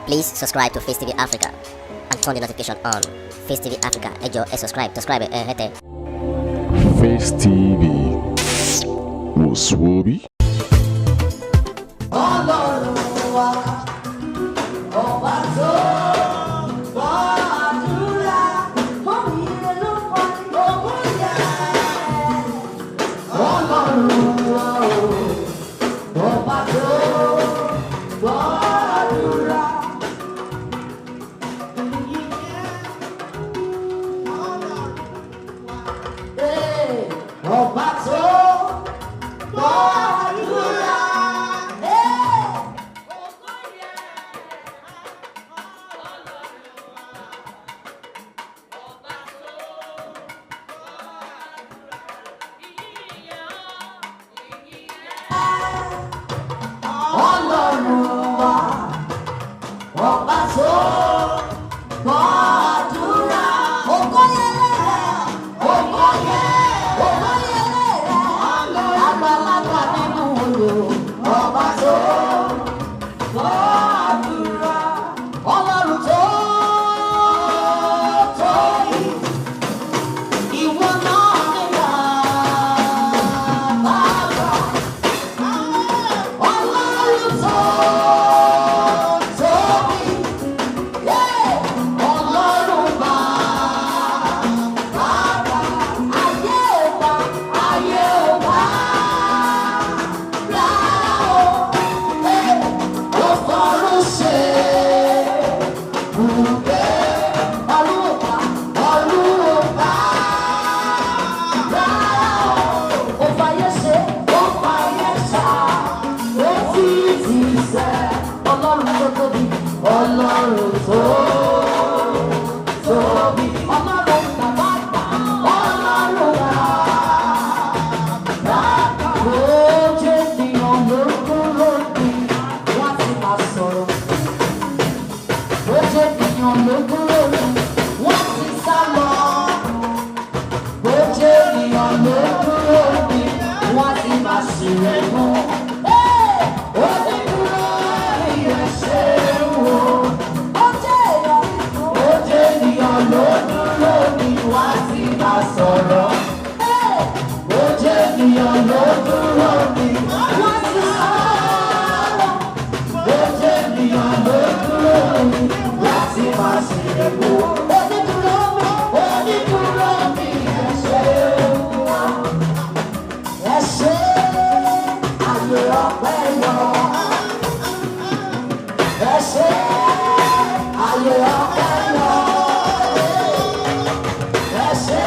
Please subscribe to Face TV Africa and turn the notification on. Face TV Africa, ẹ jọ̀ọ́ ẹ subscribe, hete. Face TV Muswobi. Ọlọ́run wa, ọba tó gbọ́ àdúrà, mọ́ mi ló kọ́ ògùn yẹn. Ọlọ́run wa, ọba tó gbọ́ àdúrà. Ọba tó gbọ́ àdúrà. Ọlọ́run wa, ọba tó gbọ́ àdúrà. Ògo yẹn lẹ́rẹ̀, ògo yẹn lẹ́rẹ̀. Àgbàlagbà nínú odò, ọba tó gbọ́ àdúrà. Ọlọ́run tó tóbi, ìwọ náà nígbà bàbá. Ọlọ́run tó tóbi, Ọlọ́run bàbá. Ayé ò bá rà ó, ó fọ̀run ṣe ibùgbé. Ọlọ́run ò bá rà ó, ó fàyè ṣe, ó fàyè ṣá, ó fi ti sẹ́. Ọlọ́run tó tóbi, Ọlọ́run tó tóbi, Ọlọ́run bàbá àgbà, Ọlọ́run bàbá. Ojú ènìyàn ló dúró ní wọ́n ti máa sọ̀rọ̀. Ojú ènìyàn ló dúró ní wọ́n ti sá lọ. Ojú ènìyàn ló dúró ní wọ́n ti máa ṣèrègùn. Ó ní dúró ní ẹ̀ṣẹ̀ wo. Ojú ènìyàn ló dúró ní wọ́n ti máa sọ̀rọ̀. Ojú ènìyàn ló dúró ní wọ́n ti sá lọ. Ojú ènìyàn ló dúró ní wọ́n ti máa ṣèrègùn. Onídùúró mi, ẹ ṣé ayé ọpẹ́ yọ. Ẹ ṣé ayé ọpẹ́ yọ. Ẹ ṣé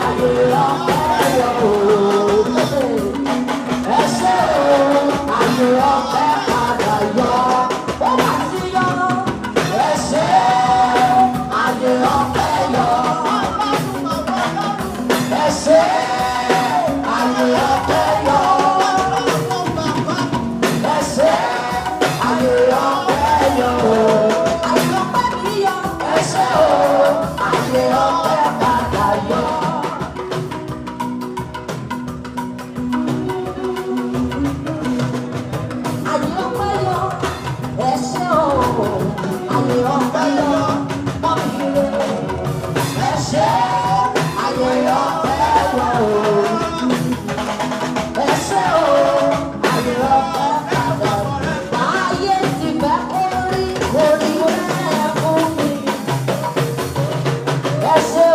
ayé ọpẹ́ yọ. Ẹ ṣé ayé ọpẹ́ padà yọ. Ó mà ti yọ. Ẹ ṣé ayé ọpẹ́ yọ. Ẹ ṣé ayé ọpẹ́ yọ. Ẹ ṣé ayé ọpẹ́ yọ. Ayé ọpẹ́ mi yọ. Ẹ ṣé ayé ọpẹ́ padà yọ. Ayé ọpẹ́ yọ. Ẹ ṣé ayé ọpẹ́ yọ. Mọ́ mi rè. Ẹ ṣé ayé ọpẹ́ yọ. Ẹ ṣé ayé ọpẹ́ padà yọ. Ayé ti fẹ́ orí rẹ̀ fún mi. Ẹ ṣé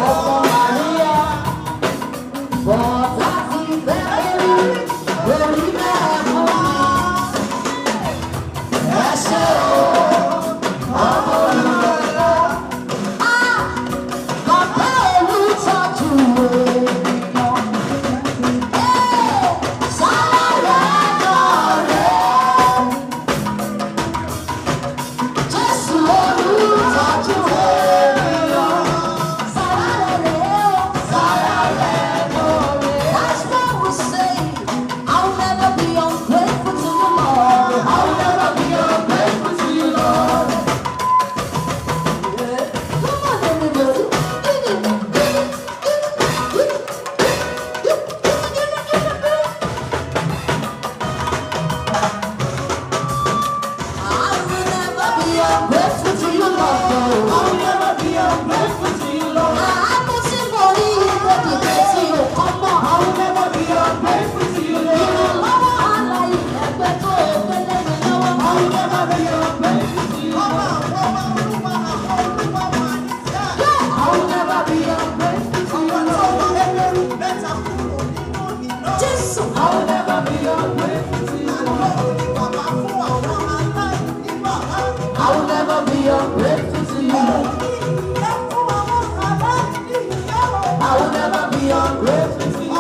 ọmọ Màríà. Bọ̀dá ti fẹ́ orí rẹ̀ fún mi. Ẹ ṣé never be ungrateful to you. I will never be ungrateful to you. I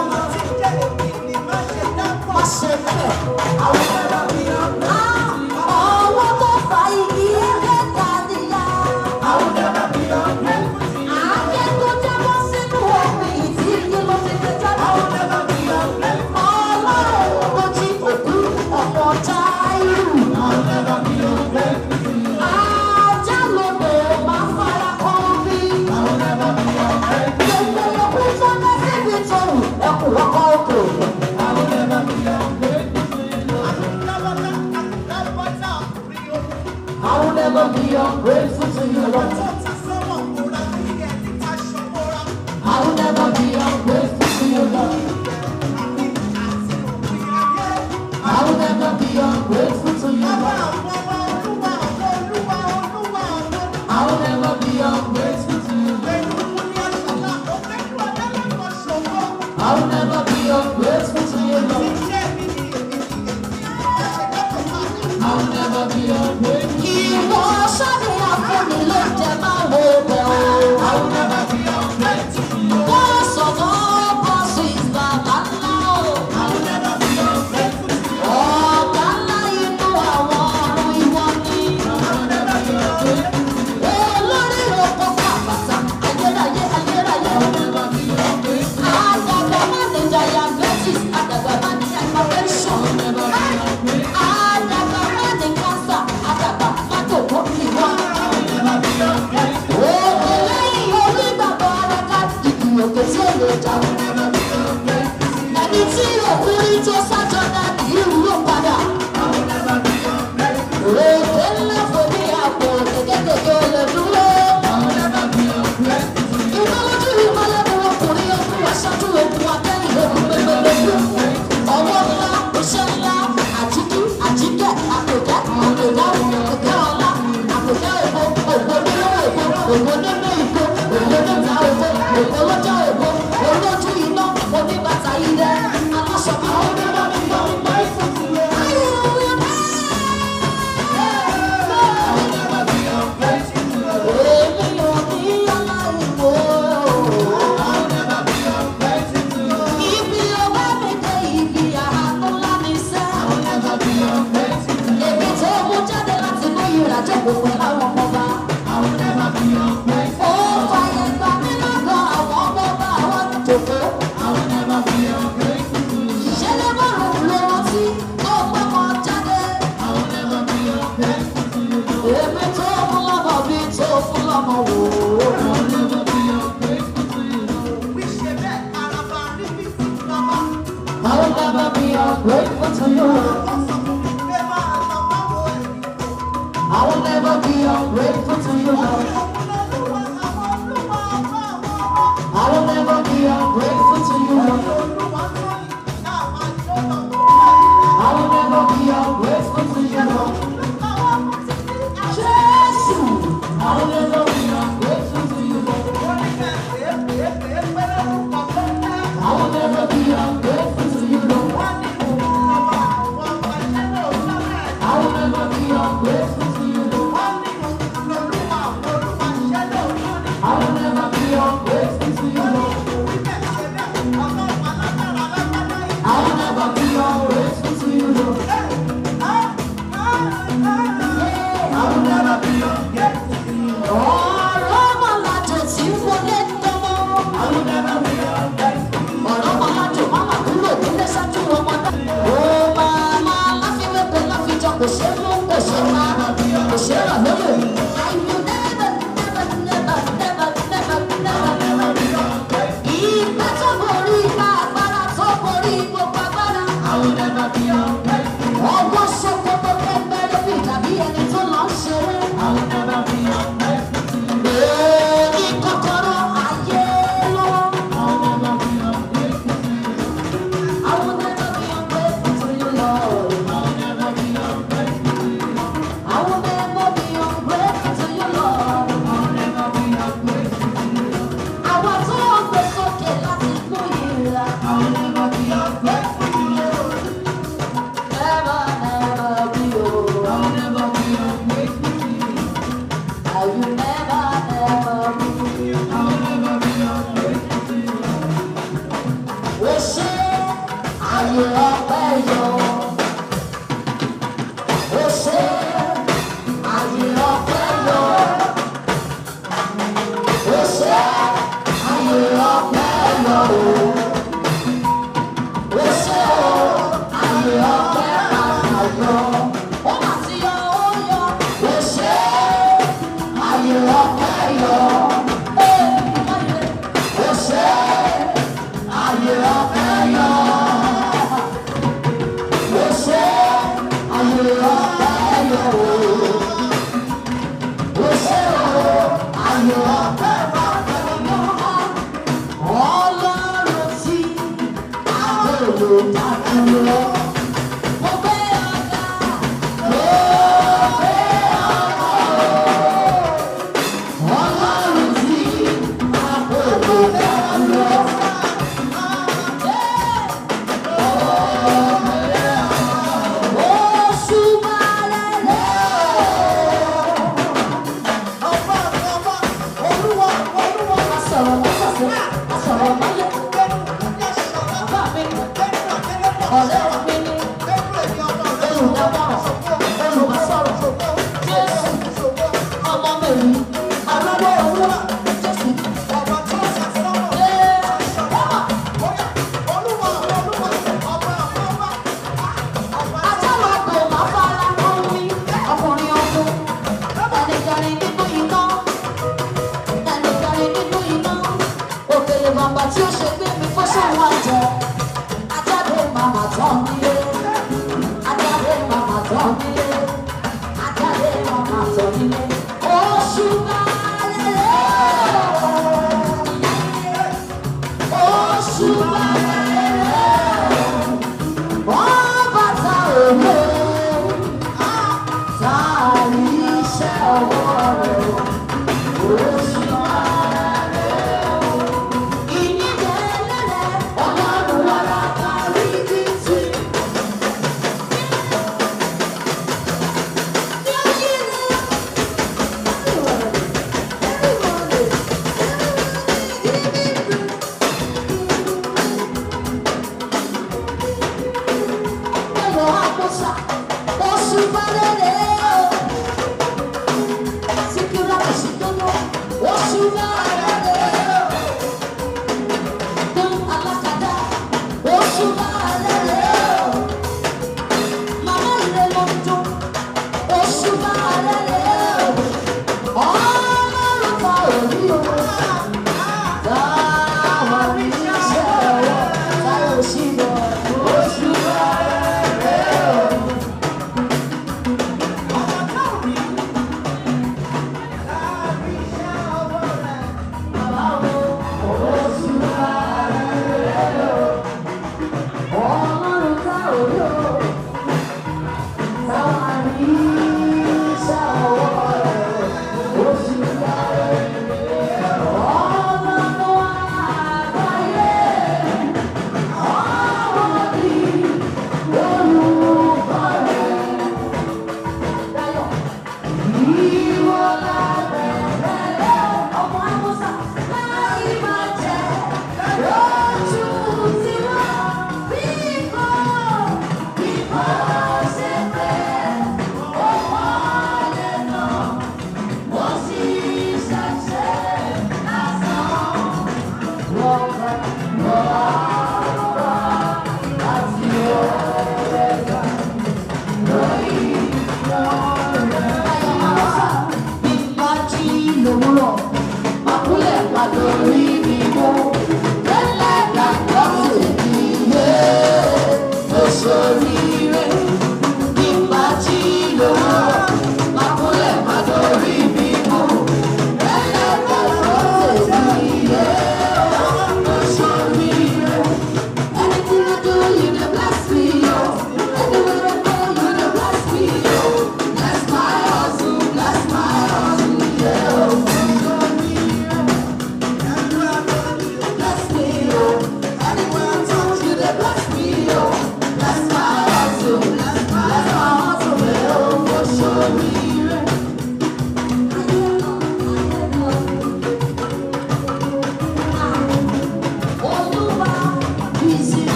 will never be ungrateful. I will never be ungrateful to you, Lord. I will never be ungrateful to you, Lord. I will never be ungrateful to you, Lord. I will never be ungrateful to you, Lord. I will never be ungrateful to you, Lord. I will never be ungrateful. I will never be ungrateful to you. Boss of all bosses, Baba Lao. I will never be ungrateful to you. Oh, Bala, you know I want we want me. I will never be ungrateful to you. Oh, Lord, you know Papa, I get I will never be ungrateful. I got the manager, I got the manager, I got the I will never be ungrateful. I got the manager, cancer, I got the mato, what you want. I will never be ungrateful. Oh, lẹ́yìn orí bàbá Araka, ìgbìmọ̀ kẹsí èròjà. I will never be ungrateful. Ẹni tí òkúri tó sájọ́dá kì í rúró padà. I will never be ungrateful. Èdè ńlá fòní àpò kékékèké lè dúró. I will never be ungrateful. Ìmọ̀lódú ìmọ̀lẹ́ ni ọkùnrin ọdún aṣáájú egun akẹ́yìn egun gbẹgbẹgbẹ. Ọwọ́ ńlá, iṣẹ́ ńlá, àjíkí, àjíkẹ́, àpòjẹ́, àpòjẹ́, àpòjẹ́ ọlá, àpòjẹ́ èpo, ògbó nínú èpo, ògbó nínú ìpo, ògbó nínú èpo, ògbó lọ́jọ́ èpo, olójú iná, oníbàtà ilẹ̀, aláṣọpá, onímọ̀ nígbà nígbà ìfọ̀síwẹ̀. Ayé òwe náà. I will never be ungrateful to you. Èmi ò ní aláìmọ̀. I will never be ungrateful to you. Ibi ọba mi dé ibi àánú ńlá mi sẹ́. I will never be ungrateful to you. Èmi tó mú jáde láti ní ìrìnàjò gbogbo láwọn ọmọba. I will never be ungrateful. Ó fàyè gbà mí lọ́dọ̀ àwọn ọmọba àwọn jòkó. I will never be ungrateful to you. Ìṣẹ̀lẹ̀ márùn-ún ló rántí tó gbọ́mọ jáde. I will never be ungrateful to you. Èmi tó mú lọ́mọ bí tó fún lọ́mọ wò ó. I will never be ungrateful to you. I will never be ungrateful to you. I will never be ungrateful to you, Lord. I will never be ungrateful to you, Lord. I will never be ungrateful to you, Lord. Jesus, I will never be ungrateful to you, Lord. I will never be ungrateful to you, Lord. I will never be ungrateful to you, Lord. I will never be ungrateful to you, Lord. I will never be ungrateful to you, Lord. I will never be ungrateful to you, Lord. Ọ̀rọ̀ ọmọlàjò tí mo lé tọmọ. I will never be ungrateful. Ọ̀rọ̀ ọmọlàjò máma kúrò nílé ṣáájú ọmọ náà. Ó máa máa láfiwépé láfijọ́ kò ṣe mú kò ṣe máa kò ṣe rà lóye. I will never, never, never, never, never, never. Ìgbà tó borí ìgbà agbára tó borí gbogbo agbára. I will never be ungrateful. Ọwọ́ ṣòkòtò kẹ́gbẹ́ lórí ìdàbí yàtọ̀ nílé. Oṣù bàrẹ̀ oṣù bàrẹ̀ wọ́n bàtà òwe tààrí iṣẹ́ ọwọ́ rẹ̀ oṣù bàrẹ̀ ìníbẹ̀lẹ̀ ọlọ́run wàrà kárí títí.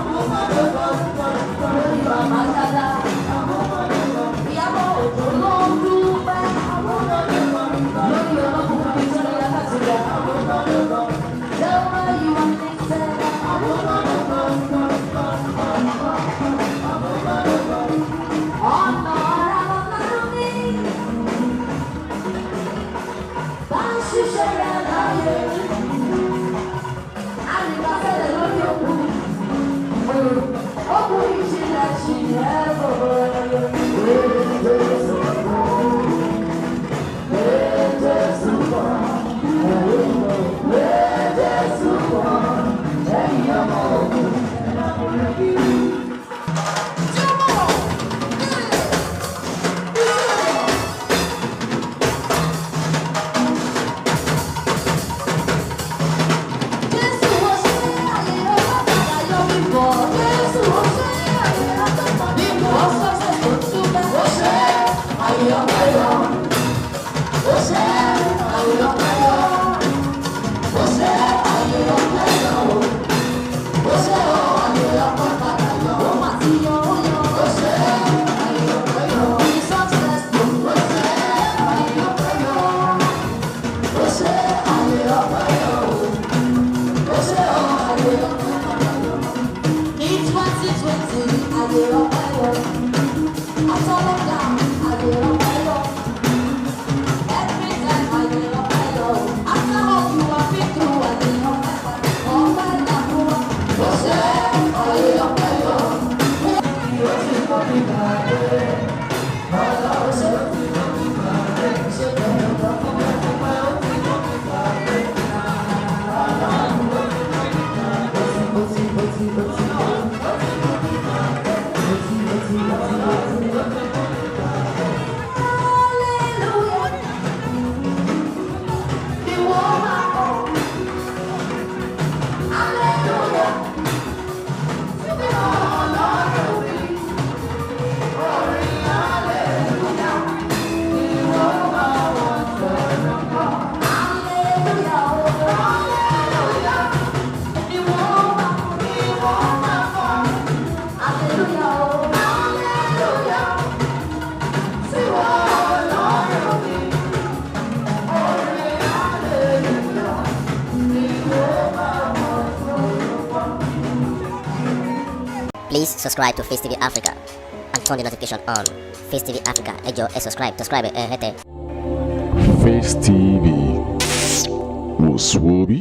I'm Please subscribe to Face TV Africa and turn the notification on. Face TV Africa, ẹ jọ̀ọ́ ẹ subscribe, hete. Face TV was Swoby.